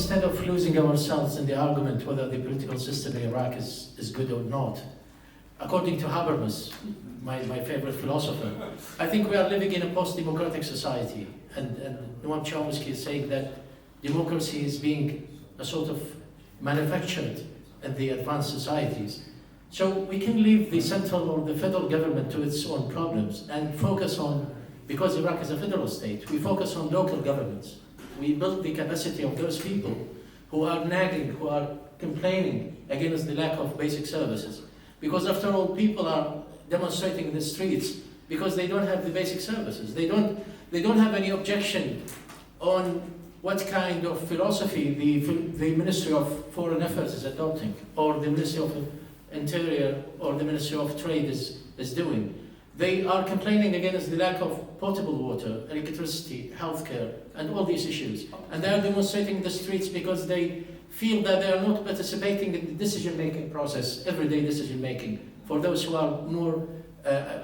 instead of losing ourselves in the argument whether the political system in Iraq is good or not, according to Habermas, my favorite philosopher, I think we are living in a post-democratic society, and Noam Chomsky is saying that democracy is being a sort of manufactured in the advanced societies. So we can leave the central or the federal government to its own problems and focus on, because Iraq is a federal state, we focus on local governments. We build the capacity of those people who are nagging, who are complaining against the lack of basic services. Because after all, people are demonstrating in the streets because they don't have the basic services. They don't have any objection on what kind of philosophy the Ministry of Foreign Affairs is adopting, or the Ministry of Interior, or the Ministry of Trade is doing. They are complaining against the lack of potable water, electricity, healthcare, and all these issues. And they are demonstrating in the streets because they feel that they are not participating in the decision-making process, everyday decision-making, for those who are more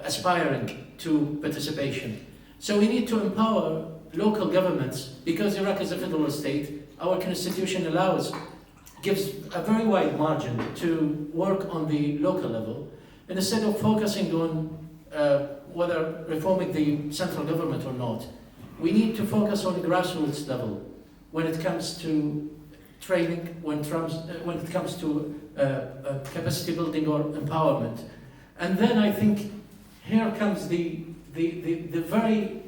aspiring to participation. So we need to empower local governments, because Iraq is a federal state. Our constitution gives a very wide margin to work on the local level, and instead of focusing on whether reforming the central government or not, we need to focus on the grassroots level when it comes to training, when it comes to capacity building or empowerment. And then I think here comes the very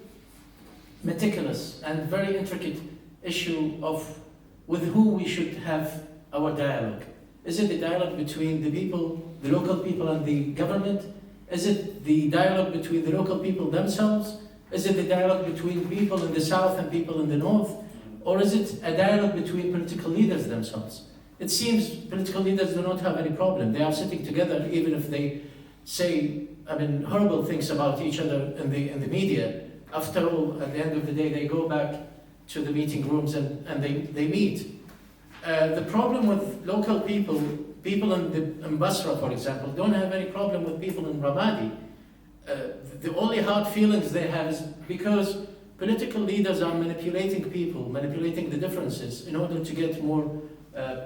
meticulous and very intricate issue of with who we should have our dialogue. Is it the dialogue between the people, the local people and the government? Is it the dialogue between the local people themselves? Is it the dialogue between people in the south and people in the north? Or is it a dialogue between political leaders themselves? It seems political leaders do not have any problem. They are sitting together, even if they say, horrible things about each other in the media. After all, at the end of the day, they go back to the meeting rooms and they meet. The problem with local people in Basra, for example, don't have any problem with people in Ramadi. The only hard feelings they have is because political leaders are manipulating people, manipulating the differences in order to get more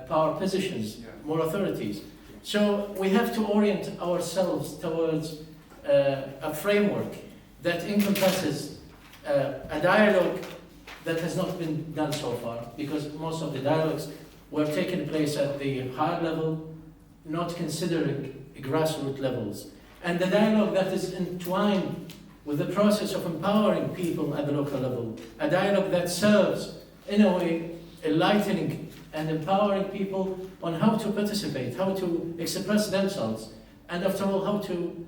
power positions, more authorities. So we have to orient ourselves towards a framework that encompasses a dialogue that has not been done so far, because most of the dialogues were taking place at the higher level, not considering grassroots levels. And the dialogue that is entwined with the process of empowering people at the local level, a dialogue that serves, in a way, enlightening and empowering people on how to participate, how to express themselves, and after all, how to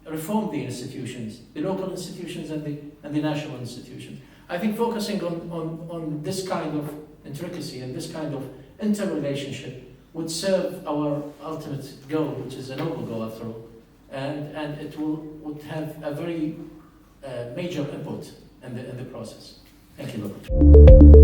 reform the institutions, the local institutions and the national institutions. I think focusing on this kind of intricacy and this kind of interrelationship would serve our ultimate goal, which is a noble goal after all, and it would have a very major input in the process. Thank you very much.